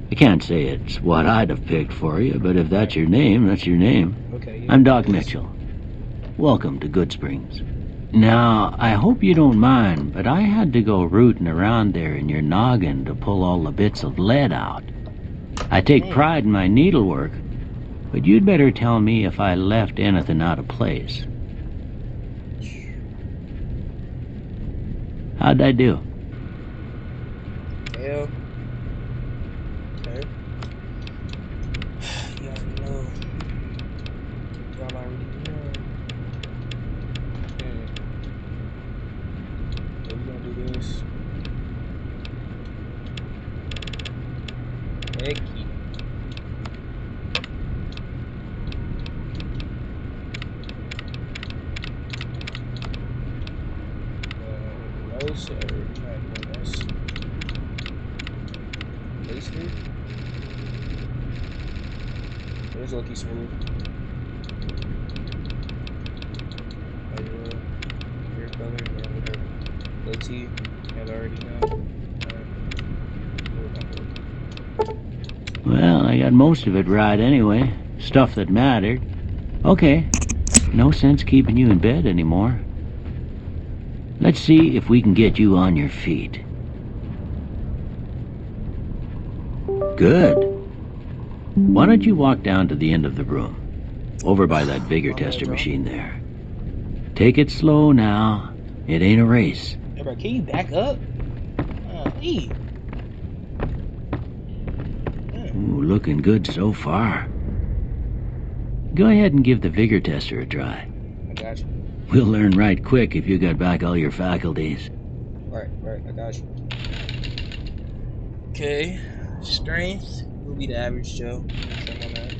I can't say it's what I'd have picked for you, but if that's your name, that's your name. Okay, yeah, I'm Doc Mitchell. Welcome to Good Springs. Now, I hope you don't mind, but I had to go rooting around there in your noggin to pull all the bits of lead out. I take pride in my needlework, but you'd better tell me if I left anything out of place. How'd I do? Hell. Okay. You already know. Y'all already know. Yeah, we gonna do this. Hecky. No, sir. We're not doing this. Paste it. It was lucky smooth. Hair color, yeah, whatever. Goatee, y'all already know. Well, I got most of it right anyway. Stuff that mattered. Okay, no sense keeping you in bed anymore. Let's see if we can get you on your feet. Good. Why don't you walk down to the end of the room, over by that vigor tester machine there. Take it slow now. It ain't a race. Hey, bro, can you back up? Hey. Ooh, looking good so far. Go ahead and give the vigor tester a try. I got you. We'll learn right quick if you got back all your faculties. Right, I got you. Okay. Strength will be the average Joe. Trim on that.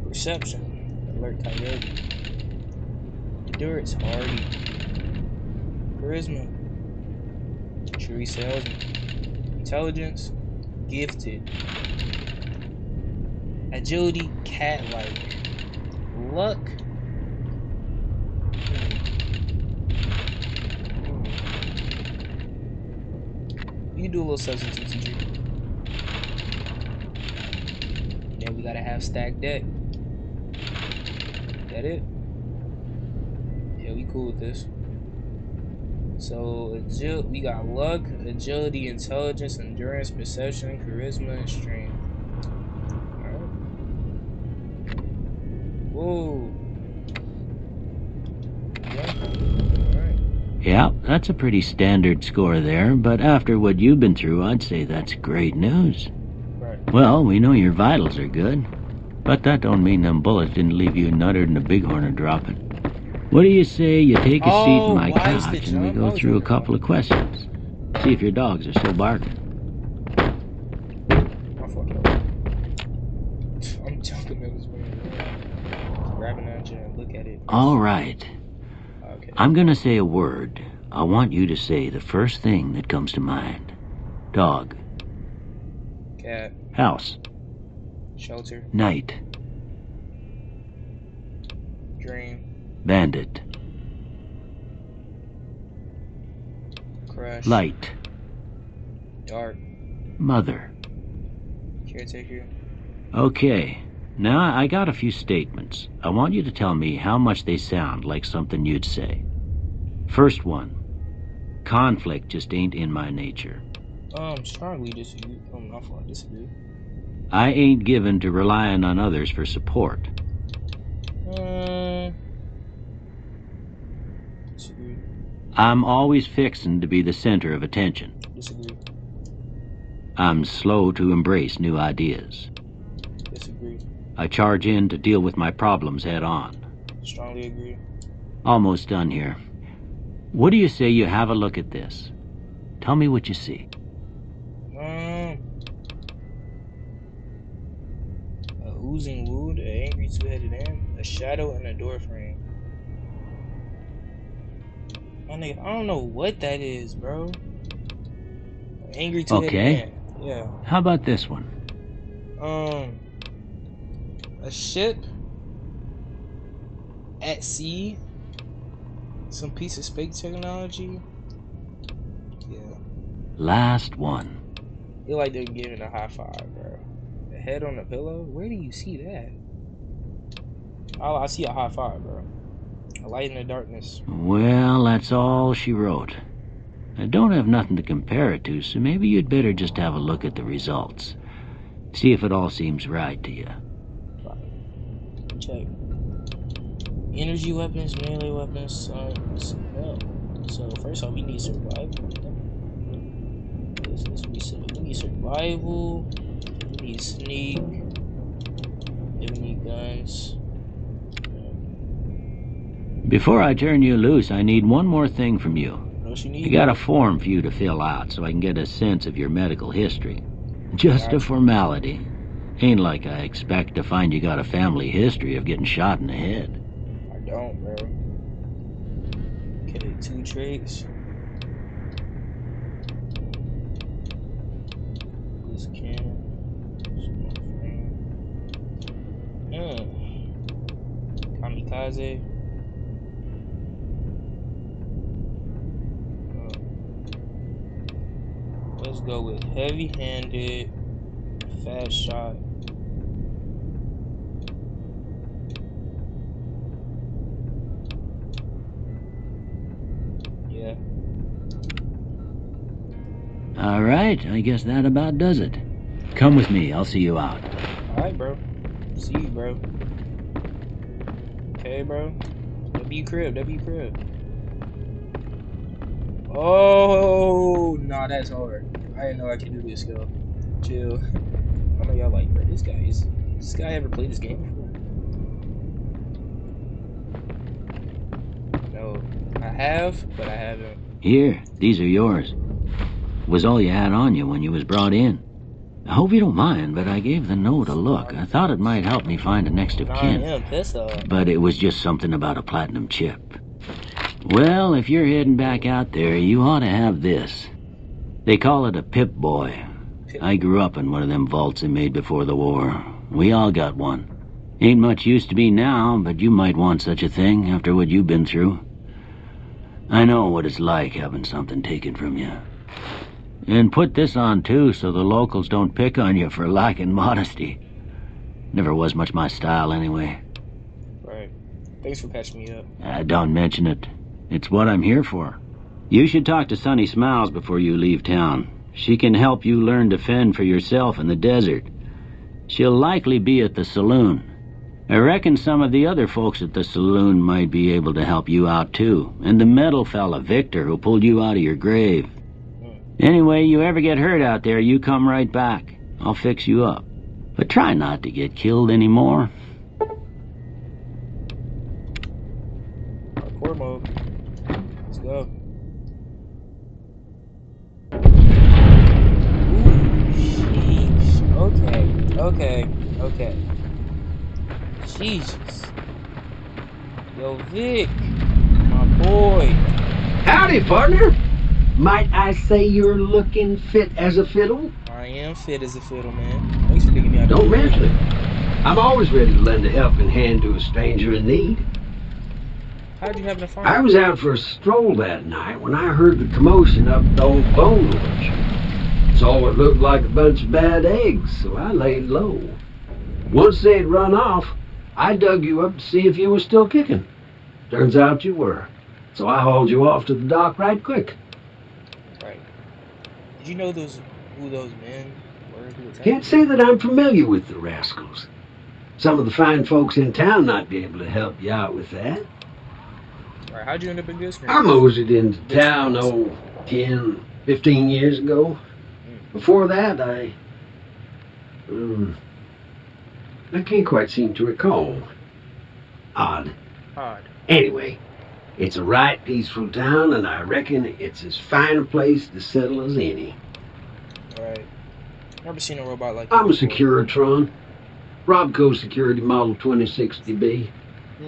Perception, alert coyote. Endurance, hardy. Charisma, true salesman. Intelligence, gifted. Agility, cat-like. Luck, you can do a little substitute, teacher. Then we gotta have stacked deck. That it? Yeah, we cool with this. So we got luck, agility, intelligence, endurance, perception, charisma, and strength. Alright. Whoa. Yeah. Alright. Yeah, that's a pretty standard score there, but after what you've been through, I'd say that's great news. Right. Well, we know your vitals are good, but that don't mean them bullets didn't leave you nuttered and a bighorn a dropping. What do you say you take a seat in my couch and we go through a couple of questions? See if your dogs are still barking. I'm jumping at this man. Grabbing at you and look at it. All right. Okay. I'm gonna say a word. I want you to say the first thing that comes to mind. Dog. Cat. House. Shelter. Night. Dream. Bandit. Crush. Light. Dark. Mother. Caretaker. Okay. Now I got a few statements. I want you to tell me how much they sound like something you'd say. First one. Conflict just ain't in my nature. Strongly disagree. My fault. Disagree. I ain't given to relying on others for support. Disagree. I'm always fixin' to be the center of attention. Disagree. I'm slow to embrace new ideas. Disagree. I charge in to deal with my problems head on. Strongly agree. Almost done here. What do you say you have a look at this? Tell me what you see. A oozing wood, an angry two-headed ant, a shadow, and a door frame. My nigga, I don't know what that is, bro. An angry two-headed ant. Yeah. How about this one? A ship at sea. Some piece of space technology. Yeah. Last one. It like they're giving a high five, bro. The head on the pillow? Where do you see that? Oh, I see a high five, bro. A light in the darkness. Well, that's all she wrote. I don't have nothing to compare it to, so maybe you'd better just have a look at the results. See if it all seems right to you. Right. Check. Energy weapons, melee weapons, no. So first off, we need survival. What is this? We need survival. We need sneak. Then we need guns. Before I turn you loose, I need one more thing from you. What else you I need, got bro? a form for you to fill out so I can get a sense of your medical history. Just a Gotcha. formality. Ain't like I expect to find you got a family history of getting shot in the head. I don't, bro. Okay, 2 traits. Loose cannon. Small frame. Kamikaze. Uh, let's go with heavy-handed, fast shot. Yeah. All right, I guess that about does it. Come with me, I'll see you out. All right, bro. See you, bro. Okay, bro. W crib, W crib. Oh, nah, that's hard. I didn't know I could do this, yo. Chill. I know y'all like, bro, this guy ever played this game before? No, I have, but I haven't. Here, these are yours. Was all you had on you when you was brought in. I hope you don't mind, but I gave the note a look. I thought it might help me find a next of kin. 9M pistol. But it was just something about a platinum chip. Well, if you're heading back out there, you ought to have this. They call it a Pip-Boy. I grew up in one of them vaults they made before the war. We all got one. Ain't much use to me now, but you might want such a thing after what you've been through. I know what it's like having something taken from you. And put this on, too, so the locals don't pick on you for lacking modesty. Never was much my style, anyway. Right. Thanks for catching me up. Don't mention it. It's what I'm here for. You should talk to Sunny Smiles before you leave town. She can help you learn to fend for yourself in the desert. She'll likely be at the saloon. I reckon some of the other folks at the saloon might be able to help you out, too. And the metal fella, Victor, who pulled you out of your grave. Anyway, you ever get hurt out there, you come right back. I'll fix you up. But try not to get killed anymore. Hardcore mode. Let's go. Ooh, sheesh. Okay. Jesus. Yo, Vic. My boy. Howdy, partner. Might I say you're looking fit as a fiddle? I am fit as a fiddle, man. Thanks for digging me out of Don't the grave. mention it. I'm always ready to lend a helping hand to a stranger in need. How'd you happen to find I me? was out for a stroll that night when I heard the commotion up the old bone orchard. Saw what looked like a bunch of bad eggs, so I laid low. Once they'd run off, I dug you up to see if you were still kicking. Turns out you were, so I hauled you off to the dock right quick. Right. Did you know who those men were who attacked Can't me? say that I'm familiar with the rascals. Some of the fine folks in town might be able to help you out with that. Right. How'd you end up in Good I Springs? moseyed into Good town, Springs. 10, 15 years ago. Before that, I can't quite seem to recall. Odd. Anyway, it's a right peaceful town, and I reckon it's as fine a place to settle as any. Right. Never seen a robot like you I'm a before. Securitron. Robco Security Model 2060B.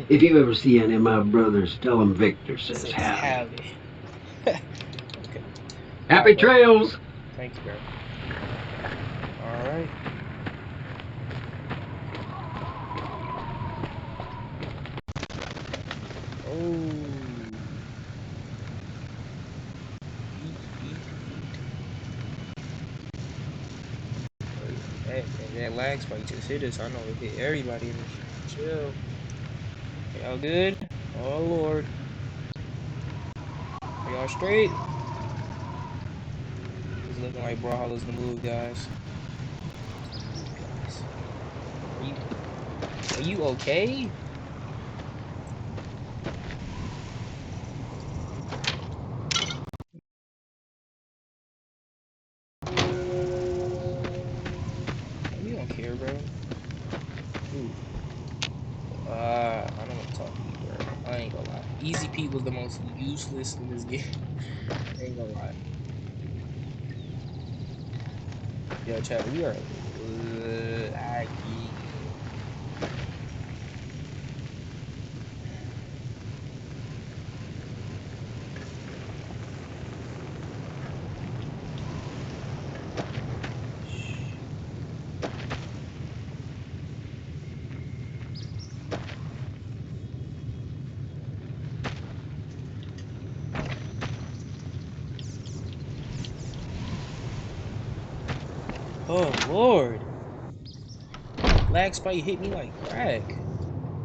If you ever see any of my brothers, tell them Victor says howdy. Okay. Happy trails! Thank you, bro. Alright. Oh. Eat. That lag spike just hit us. I know it hit everybody in this shit. Chill. Y'all good? Oh Lord. Are y'all straight? It's looking like Brawlhalla's the move, guys. Guys. Are you okay? We don't care, bro. Ooh. I don't want to talk to you, bro. I ain't gonna lie. Easy Pete was the most useless in this game. I ain't gonna lie. Yo, chat, we are lagging. Oh Lord. Lag spike hit me like crack.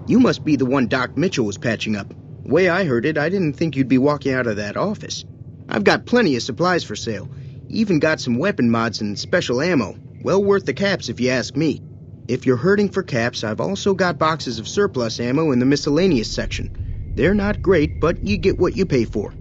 You must be the one Doc Mitchell was patching up. Way I heard it, I didn't think you'd be walking out of that office. I've got plenty of supplies for sale. Even got some weapon mods and special ammo. Well worth the caps if you ask me. If you're hurting for caps, I've also got boxes of surplus ammo in the miscellaneous section. They're not great, but you get what you pay for.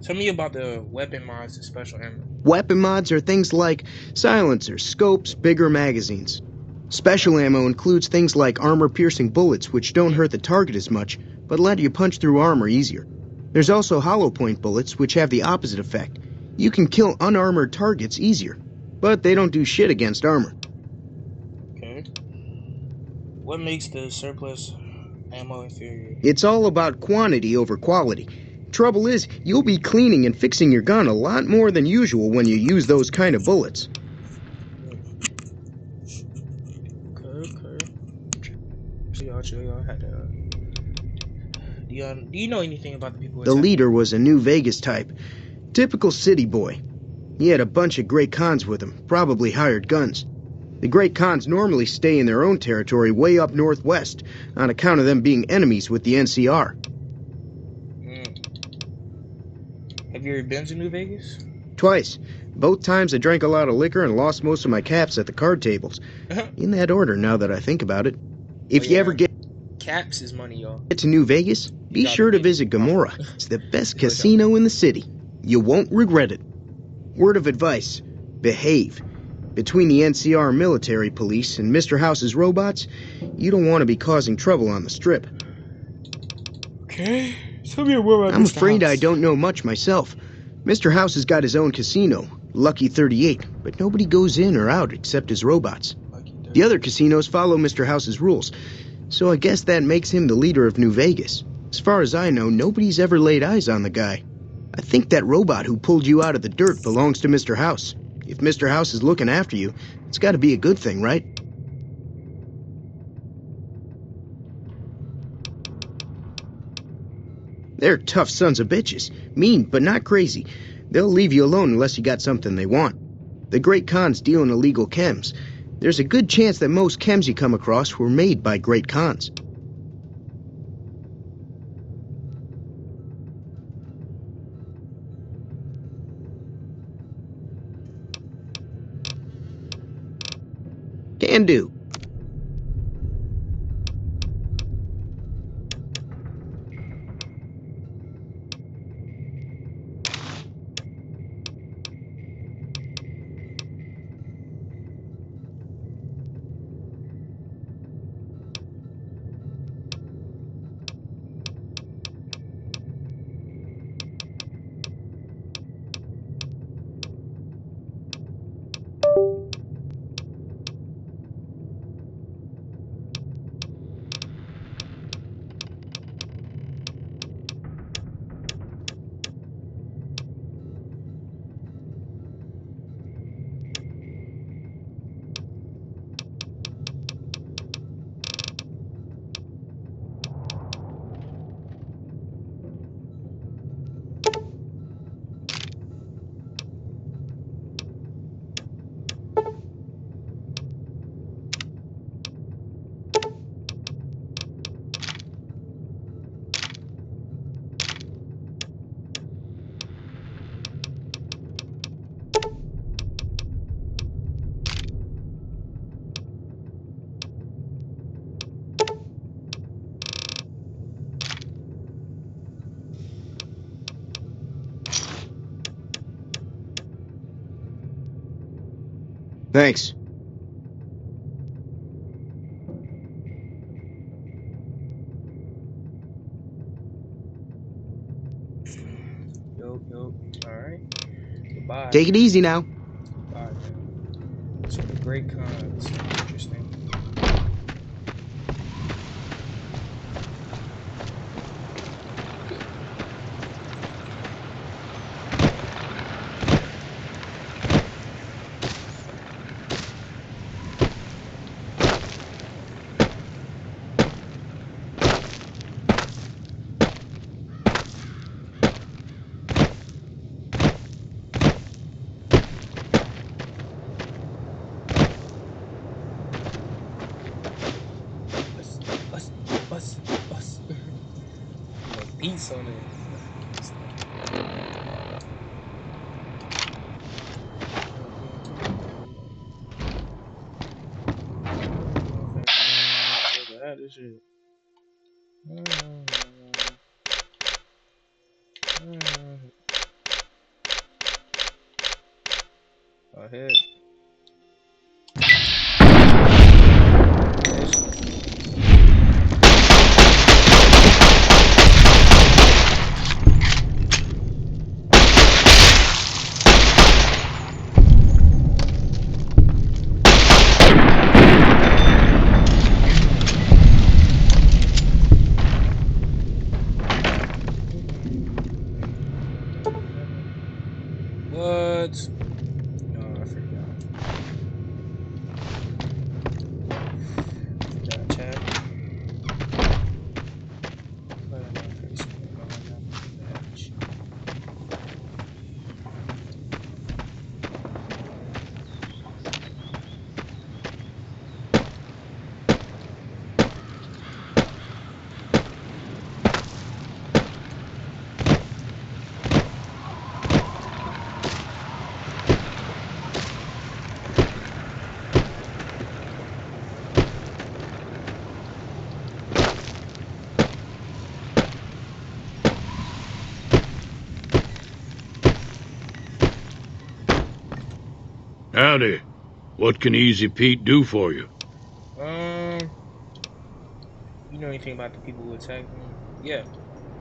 Tell me about the weapon mods and special ammo. Weapon mods are things like silencers, scopes, bigger magazines. Special ammo includes things like armor-piercing bullets, which don't hurt the target as much, but let you punch through armor easier. There's also hollow point bullets, which have the opposite effect. You can kill unarmored targets easier, but they don't do shit against armor. Okay. What makes the surplus ammo inferior? It's all about quantity over quality. Trouble is, you'll be cleaning and fixing your gun a lot more than usual when you use those kind of bullets. Okay. Chill, y'all had to. Do you know anything about the people The attacking? leader was a New Vegas type. Typical city boy. He had a bunch of Great Khans with him, probably hired guns. The Great Khans normally stay in their own territory way up northwest, on account of them being enemies with the NCR. Have you ever been to New Vegas? Twice. Both times I drank a lot of liquor and lost most of my caps at the card tables. In that order, now that I think about it. If you ever get caps is money, y'all. to New Vegas, be sure to visit Gomorrah. It's the best casino in the city. You won't regret it. Word of advice, behave. Between the NCR military police and Mr. House's robots, you don't want to be causing trouble on the strip. Okay. Tell me more about I'm Mr. afraid House. I don't know much myself. Mr. House has got his own casino, Lucky 38, but nobody goes in or out except his robots. The other casinos follow Mr. House's rules, so I guess that makes him the leader of New Vegas. As far as I know, nobody's ever laid eyes on the guy. I think that robot who pulled you out of the dirt belongs to Mr. House. If Mr. House is looking after you, it's got to be a good thing, right? They're tough sons of bitches. Mean, but not crazy. They'll leave you alone unless you got something they want. The Great Khans deal in illegal chems. There's a good chance that most chems you come across were made by Great Khans. Can do. Thanks. Yo. Alright. Goodbye. Take it easy now. Bye, man. So the Great Cons. Interesting. Us. Like beats on it. This shit. Ahead. What? No, I forgot. Forgot, chat. Howdy. What can Easy Pete do for you? You know anything about the people who attacked me? Yeah.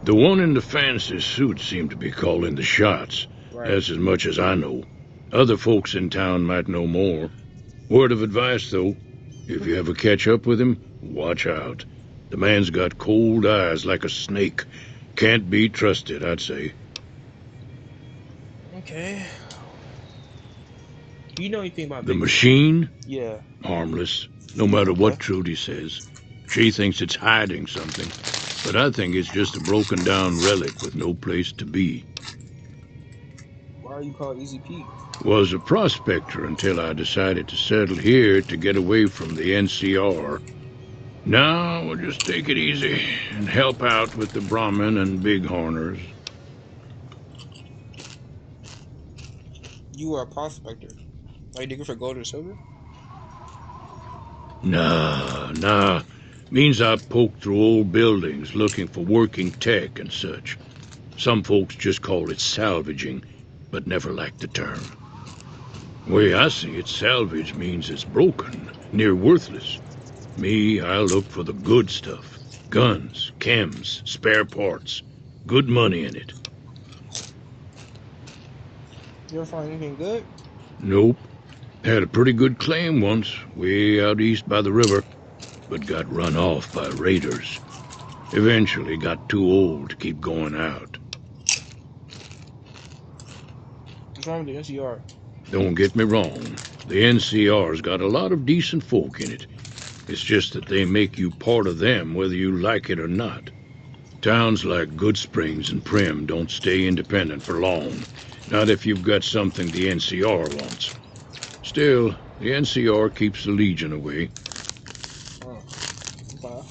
The one in the fancy suit seemed to be calling the shots. Right. That's as much as I know. Other folks in town might know more. Word of advice, though. If you ever catch up with him, watch out. The man's got cold eyes like a snake. Can't be trusted, I'd say. Okay. Do you know anything about The Bigfoot? machine? Yeah. Harmless, no matter what Trudy says. She thinks it's hiding something, but I think it's just a broken down relic with no place to be. Why are you called Easy Pete? Was a prospector until I decided to settle here to get away from the NCR. Now we'll just take it easy and help out with the Brahmin and Bighorners. You are a prospector. Are you digging for gold or silver? Nah. Means I poke through old buildings looking for working tech and such. Some folks just call it salvaging, but never liked the term. Way I see it, salvage means it's broken, near worthless. Me, I look for the good stuff. Guns, chems, spare parts. Good money in it. You ever find anything good? Nope. Had a pretty good claim once, way out east by the river, but got run off by raiders. Eventually got too old to keep going out. What's wrong with the NCR? Don't get me wrong, the NCR's got a lot of decent folk in it. It's just that they make you part of them whether you like it or not. Towns like Goodsprings and Prim don't stay independent for long. Not if you've got something the NCR wants. Still, the NCR keeps the Legion away. Oh, okay.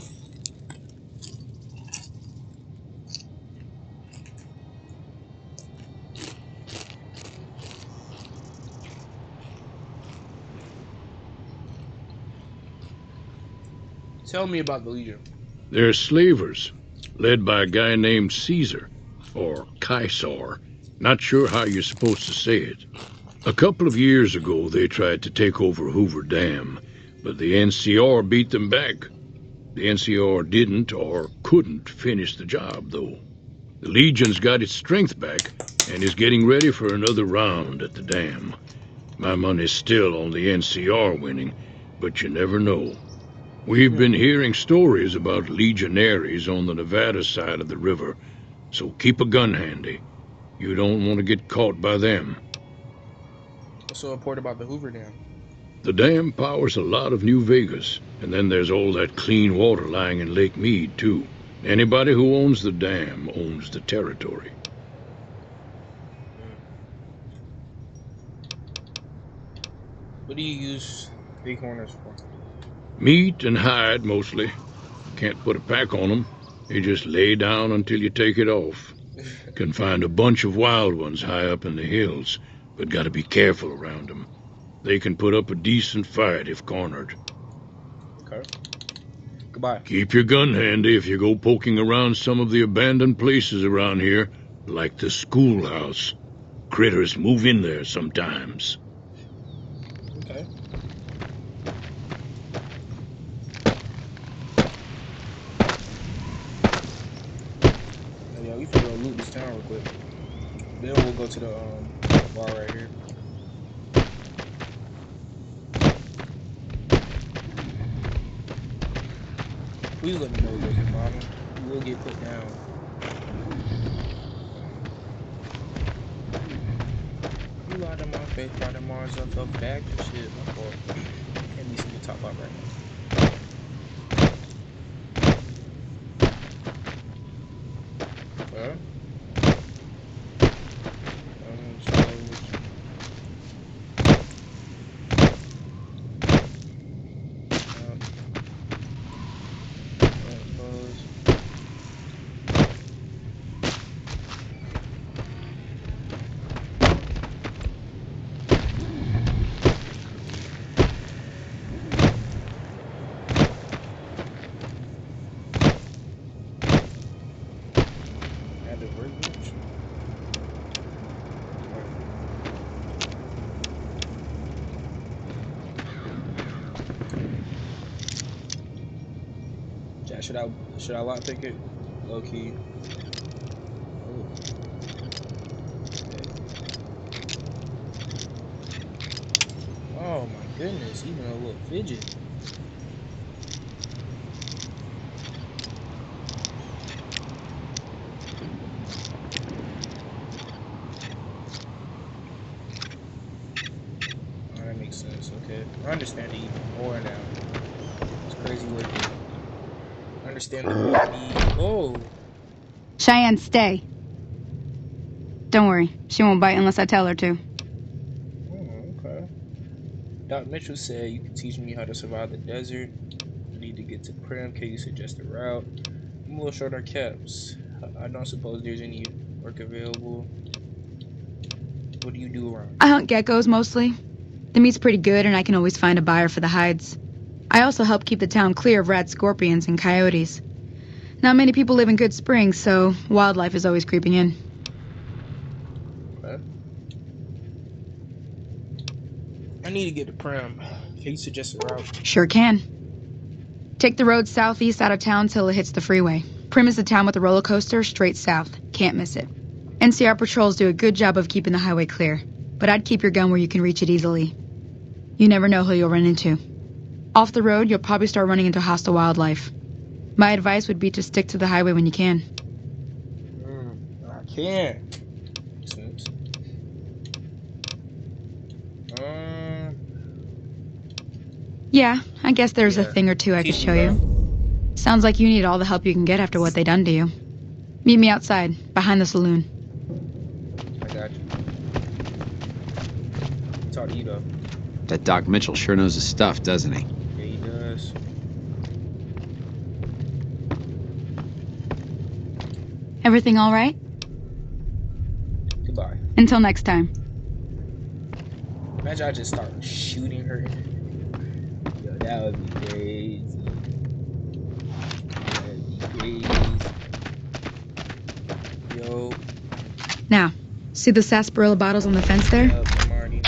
Tell me about the Legion. They're slavers, led by a guy named Caesar, or Caesar. Not sure how you're supposed to say it. A couple of years ago, they tried to take over Hoover Dam, but the NCR beat them back. The NCR didn't or couldn't finish the job, though. The Legion's got its strength back and is getting ready for another round at the dam. My money's still on the NCR winning, but you never know. We've been hearing stories about legionaries on the Nevada side of the river, so keep a gun handy. You don't want to get caught by them. What's so important about the Hoover Dam? The dam powers a lot of New Vegas, and then there's all that clean water lying in Lake Mead, too. Anybody who owns the dam owns the territory. What do you use three corners for? Meat and hide, mostly. Can't put a pack on them. You just lay down until you take it off. Can find a bunch of wild ones high up in the hills, but gotta be careful around them. They can put up a decent fight if cornered. Okay. Goodbye. Keep your gun handy if you go poking around some of the abandoned places around here, like the schoolhouse. Critters move in there sometimes. Okay. Yeah, we can go loot this town real quick. Then we'll go to the bar right here. Please let me know what's your problem. You will get put down. You lied to my face, brought the Mars up, fell back and shit. My fault. Can't be some top up right now. Okay. Should I lockpick it? Low key. Oh. Okay. Oh my goodness, even a little fidget. Oh, that makes sense. Okay, I understand it even more now. It's crazy looking. Understand the need. Oh. Cheyenne, stay. Don't worry, she won't bite unless I tell her to. Oh, okay. Doc Mitchell said you can teach me how to survive the desert. You need to get to Prim. Can you suggest a route? I'm a little short on caps. I don't suppose there's any work available. What do you do around? I hunt geckos mostly. The meat's pretty good and I can always find a buyer for the hides. I also help keep the town clear of rat scorpions and coyotes. Not many people live in Good Springs, so wildlife is always creeping in. Okay. I need to get to Prim. Can you suggest a route? Sure can. Take the road southeast out of town till it hits the freeway. Prim is the town with the roller coaster straight south. Can't miss it. NCR patrols do a good job of keeping the highway clear, but I'd keep your gun where you can reach it easily. You never know who you'll run into. Off the road, you'll probably start running into hostile wildlife. My advice would be to stick to the highway when you can. I can't. Sense. Yeah, I guess there's a thing or two I could show you. Sounds like you need all the help you can get after what they done to you. Meet me outside, behind the saloon. I got you. Talk to you though. That Doc Mitchell sure knows his stuff, doesn't he? Yeah, he does. Everything all right? Goodbye. Until next time. Imagine I just start shooting her. Yo, that would be crazy. That would be crazy. Yo. Now, see the sarsaparilla bottles on the fence there? Yep, I'm already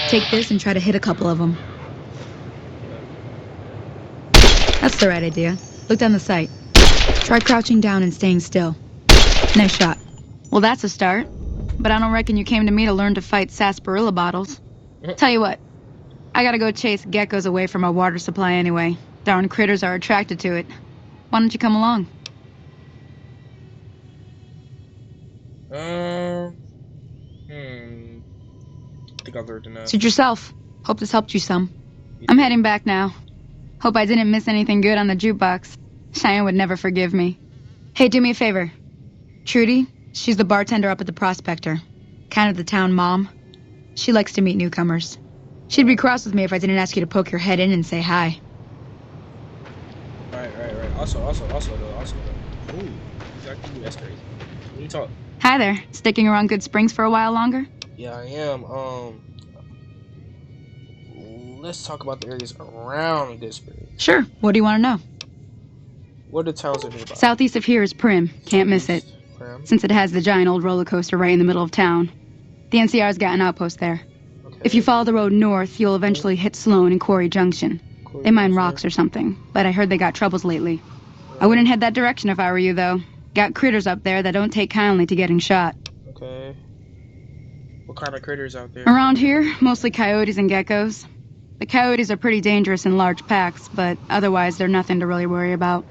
Take this and try to hit a couple of them. That's the right idea. Look down the sight. Try crouching down and staying still. Nice shot. Well, that's a start. But I don't reckon you came to me to learn to fight sarsaparilla bottles. Tell you what, I gotta go chase geckos away from our water supply anyway. Darn critters are attracted to it. Why don't you come along? I think I've learned enough. Suit yourself. Hope this helped you some. I'm heading back now. Hope I didn't miss anything good on the jukebox. Cheyenne would never forgive me. Hey, do me a favor. Trudy, she's the bartender up at the Prospector. Kind of the town mom. She likes to meet newcomers. She'd be cross with me if I didn't ask you to poke your head in and say hi. Right. Also though. Ooh, exactly. That's crazy. Let me talk. Hi there. Sticking around Good Springs for a while longer? Yeah, I am. Let's talk about the areas around Good Springs. Sure. What do you want to know? What are the towns are nearby? Southeast of here is Prim. Can't miss it. Prim. Since it has the giant old roller coaster right in the middle of town. The NCR's got an outpost there. Okay. If you follow the road north, you'll eventually hit Sloan and Quarry Junction. They mine rocks or something, but I heard they got troubles lately. I wouldn't head that direction if I were you, though. Got critters up there that don't take kindly to getting shot. Okay. What kind of critters out there? Around here, mostly coyotes and geckos. The coyotes are pretty dangerous in large packs, but otherwise they're nothing to really worry about.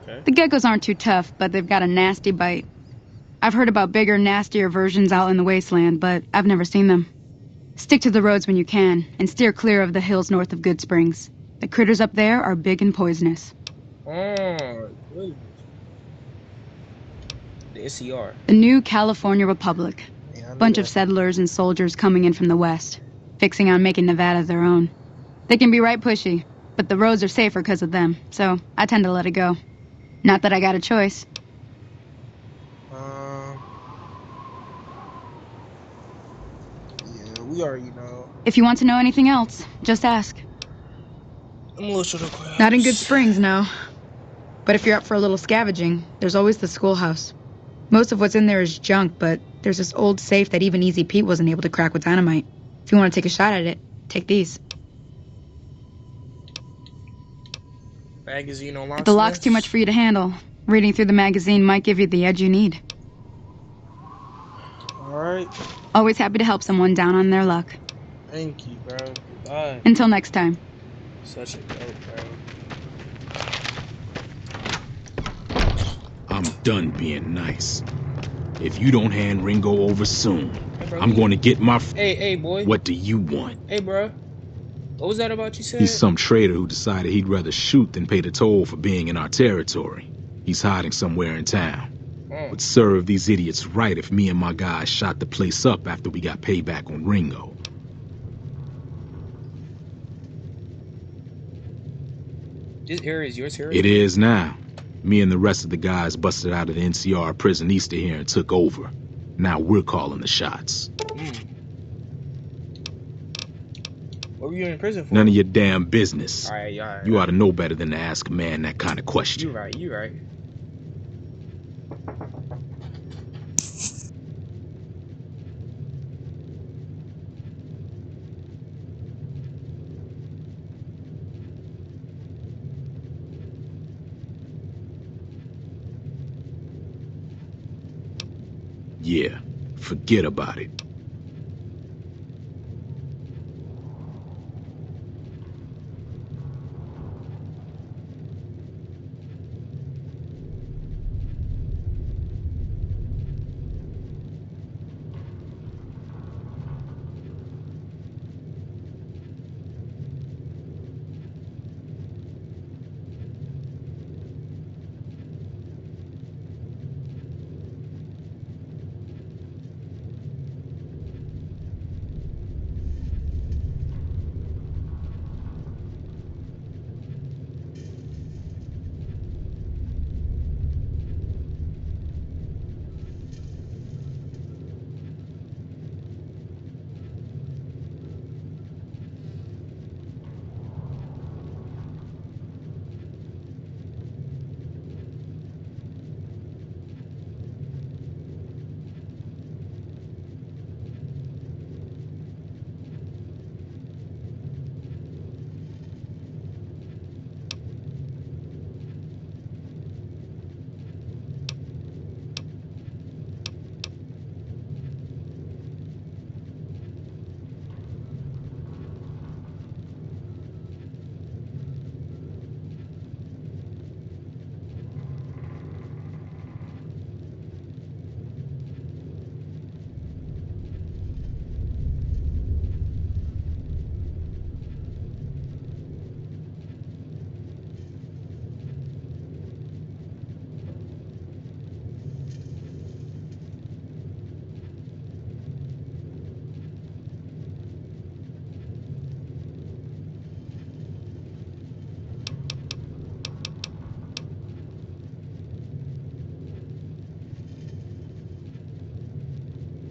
Okay. The geckos aren't too tough, but they've got a nasty bite. I've heard about bigger, nastier versions out in the wasteland, but I've never seen them. Stick to the roads when you can, and steer clear of the hills north of Good Springs. The critters up there are big and poisonous. Oh, good. The NCR. The new California Republic. Yeah, I knew Bunch that. of settlers and soldiers coming in from the west, fixing on making Nevada their own. They can be right pushy, but the roads are safer because of them, so I tend to let it go. Not that I got a choice. Yeah, we already know. If you want to know anything else, just ask. I'm a little short of crabs. Not in Good Springs, no. But if you're up for a little scavenging, there's always the schoolhouse. Most of what's in there is junk, but there's this old safe that even Easy Pete wasn't able to crack with dynamite. If you want to take a shot at it, take these. Magazine on If the lock's too much for you to handle, reading through the magazine might give you the edge you need. Alright. Always happy to help someone down on their luck. Thank you, bro. Bye. Until next time. Such a dope, bro. I'm done being nice. If you don't hand Ringo over soon, Hey, bro. I'm going to get my... Hey, boy. What do you want? Hey, bro. What was that about you said? He's some traitor who decided he'd rather shoot than pay the toll for being in our territory. He's hiding somewhere in town. Would serve these idiots right if me and my guys shot the place up after we got payback on Ringo. This area is your territory? It is now. Me and the rest of the guys busted out of the NCR prison east of here and took over. Now we're calling the shots. What were you in prison for? None of your damn business. All right. You ought to know better than to ask a man that kind of question. You right. Yeah, forget about it.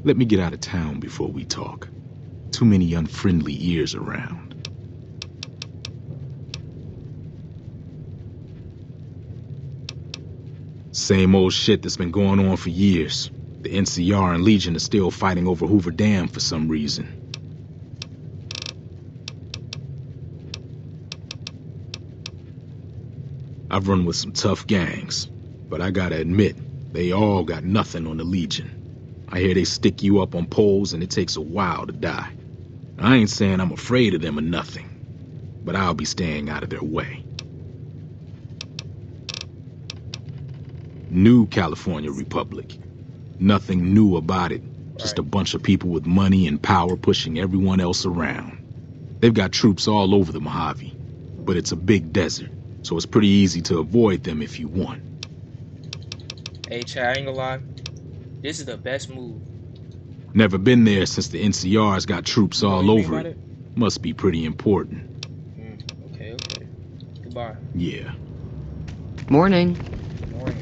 Let me get out of town before we talk. Too many unfriendly ears around. Same old shit that's been going on for years. The NCR and Legion are still fighting over Hoover Dam for some reason. I've run with some tough gangs, but I gotta admit, they all got nothing on the Legion. I hear they stick you up on poles and it takes a while to die. I ain't saying I'm afraid of them or nothing, but I'll be staying out of their way. New California Republic. Nothing new about it. Just a bunch of people with money and power pushing everyone else around. They've got troops all over the Mojave, but it's a big desert, so it's pretty easy to avoid them if you want. Hey, Chad, I ain't gonna lie. This is the best move. Never been there since the NCR's got troops all over it. Must be pretty important. Okay. Goodbye. Yeah. Morning. Morning.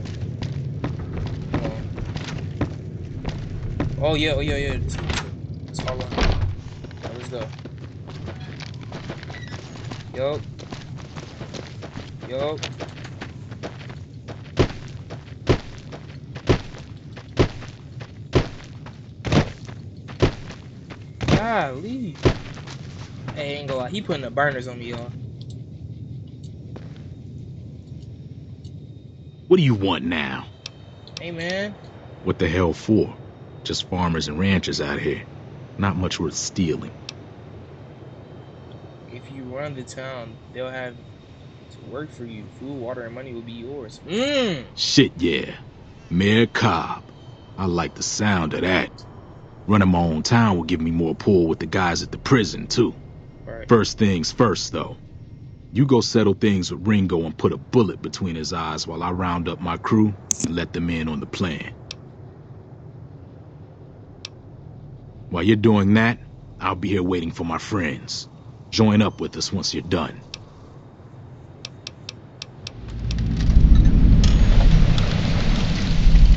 Oh yeah. Let's call on. Right, let's go. Yo. Golly. Hey, ain't gonna lie. He putting the burners on me, y'all. What do you want now? Hey, man. What the hell for? Just farmers and ranchers out here. Not much worth stealing. If you run the town, they'll have to work for you. Food, water, and money will be yours. Shit, yeah. Mayor Cobb. I like the sound of that. Running my own town will give me more pull with the guys at the prison, too. Right. First things first, though. You go settle things with Ringo and put a bullet between his eyes while I round up my crew and let them in on the plan. While you're doing that, I'll be here waiting for my friends. Join up with us once you're done.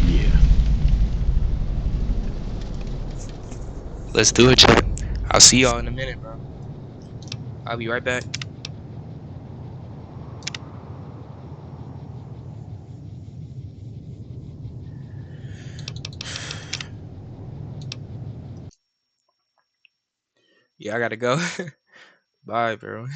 Yeah. Let's do it, chat. I'll see y'all in a minute, bro. I'll be right back. Yeah, I gotta go. Bye, bro.